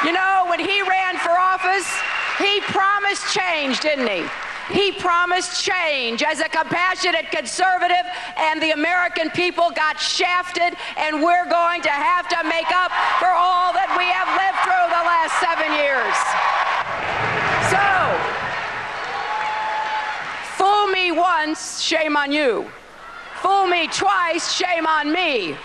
You know, when he ran for office, he promised change, didn't he? He promised change as a compassionate conservative, and the American people got shafted, and we're going to have to make up for all that we have lived through the last 7 years. So, fool me once, shame on you. Fool me twice, shame on me.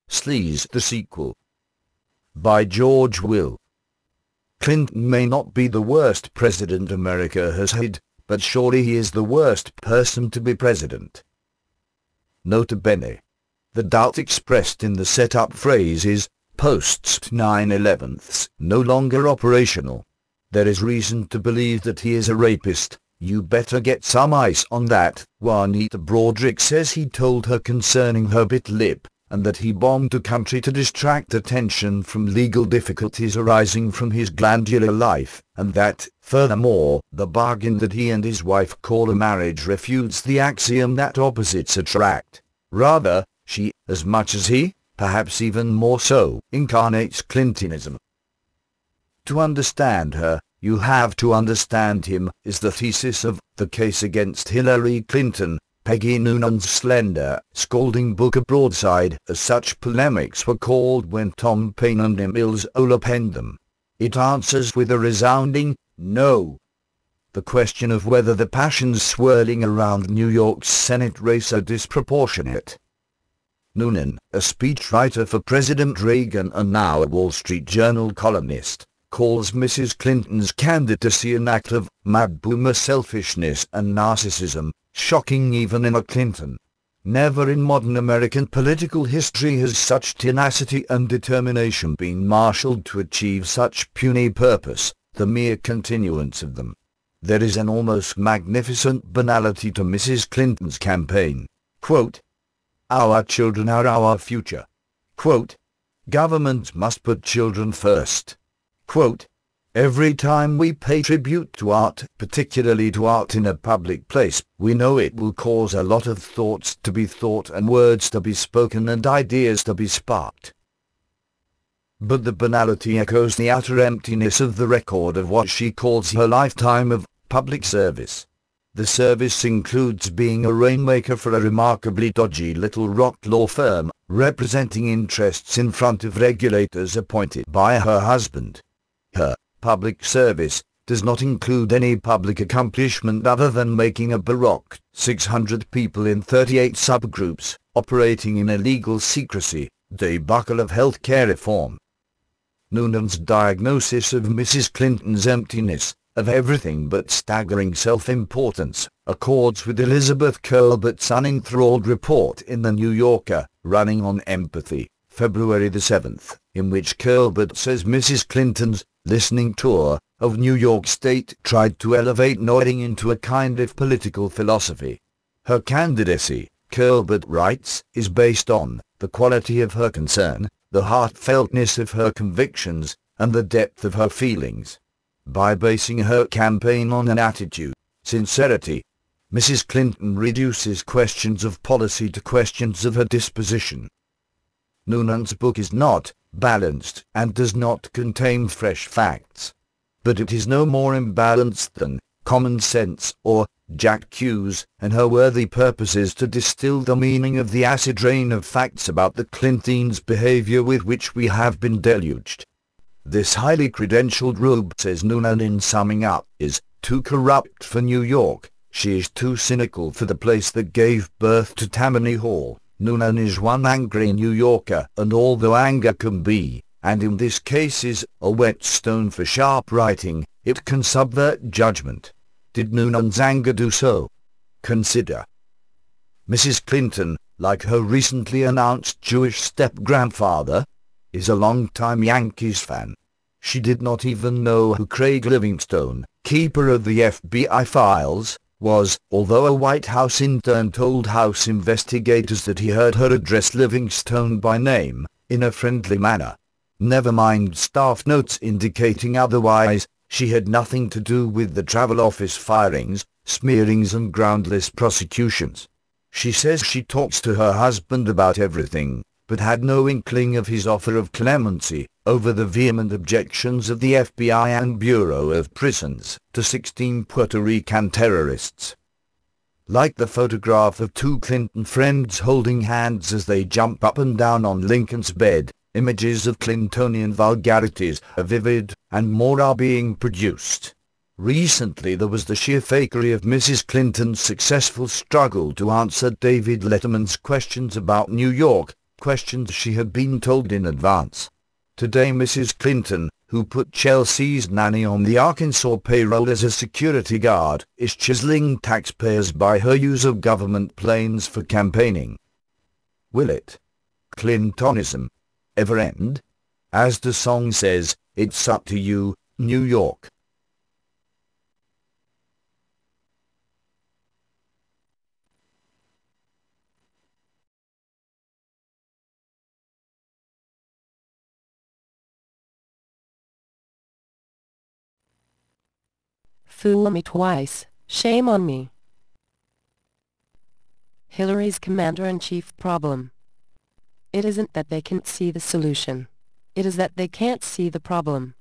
Sleaze, the sequel. By George Will. Clinton may not be the worst president America has had, but surely he is the worst person to be president. Nota bene. The doubt expressed in the set-up phrase is, posts 9/11, no longer operational. There is reason to believe that he is a rapist. You better get some ice on that, Juanita Broaddrick says he told her concerning her bit lip, and that he bombed the country to distract attention from legal difficulties arising from his glandular life, and that, furthermore, the bargain that he and his wife call a marriage refutes the axiom that opposites attract. Rather, she, as much as he, perhaps even more so, incarnates Clintonism. To understand her, you have to understand him, is the thesis of The Case Against Hillary Clinton, Peggy Noonan's slender, scolding book. A broadside, as such polemics were called when Tom Paine and Emile Zola penned them. It answers with a resounding no. The question of whether the passions swirling around New York's Senate race are disproportionate. Noonan, a speechwriter for President Reagan and now a Wall Street Journal columnist, calls Mrs. Clinton's candidacy an act of mad boomer selfishness and narcissism, shocking even in a Clinton. Never in modern American political history has such tenacity and determination been marshaled to achieve such puny purpose, the mere continuance of them. There is an almost magnificent banality to Mrs. Clinton's campaign. Quote, "Our children are our future." Quote, "Government must put children first." Quote, "Every time we pay tribute to art, particularly to art in a public place, we know it will cause a lot of thoughts to be thought and words to be spoken and ideas to be sparked." But the banality echoes the utter emptiness of the record of what she calls her lifetime of public service. The service includes being a rainmaker for a remarkably dodgy Little Rock law firm, representing interests in front of regulators appointed by her husband. Her public service does not include any public accomplishment other than making a baroque 600 people in 38 subgroups, operating in illegal secrecy, debacle of health care reform. Noonan's diagnosis of Mrs. Clinton's emptiness, of everything but staggering self-importance, accords with Elizabeth Colbert's unenthralled report in The New Yorker, running on Empathy, February the 7th, in which Colbert says Mrs. Clinton's listening tour of New York State tried to elevate nodding into a kind of political philosophy. Her candidacy, Colbert writes, is based on the quality of her concern, the heartfeltness of her convictions, and the depth of her feelings. By basing her campaign on an attitude, sincerity, Mrs. Clinton reduces questions of policy to questions of her disposition. Noonan's book is not balanced and does not contain fresh facts. But it is no more imbalanced than Common Sense or Jack Q's, and her worthy purpose is to distill the meaning of the acid rain of facts about the Clintons' behavior with which we have been deluged. This highly credentialed rube, says Noonan in summing up, is too corrupt for New York. She is too cynical for the place that gave birth to Tammany Hall. Noonan is one angry New Yorker, and although anger can be, and in this case is, a whetstone for sharp writing, it can subvert judgment. Did Noonan's anger do so? Consider. Mrs. Clinton, like her recently announced Jewish step-grandfather, is a long-time Yankees fan. She did not even know who Craig Livingstone, keeper of the FBI files, was, although a White House intern told House investigators that he heard her address Livingstone by name, in a friendly manner. Never mind staff notes indicating otherwise. She had nothing to do with the Travel Office firings, smearings and groundless prosecutions. She says she talks to her husband about everything, but had no inkling of his offer of clemency over the vehement objections of the FBI and Bureau of Prisons to 16 Puerto Rican terrorists. Like the photograph of two Clinton friends holding hands as they jump up and down on Lincoln's bed, images of Clintonian vulgarities are vivid, and more are being produced. Recently there was the sheer fakery of Mrs. Clinton's successful struggle to answer David Letterman's questions about New York, questions she had been told in advance. Today Mrs. Clinton, who put Chelsea's nanny on the Arkansas payroll as a security guard, is chiseling taxpayers by her use of government planes for campaigning. Will it, Clintonism, ever end? As the song says, it's up to you, New York. Fool me twice, shame on me. Hillary's commander-in-chief problem. It isn't that they can't see the solution. It is that they can't see the problem.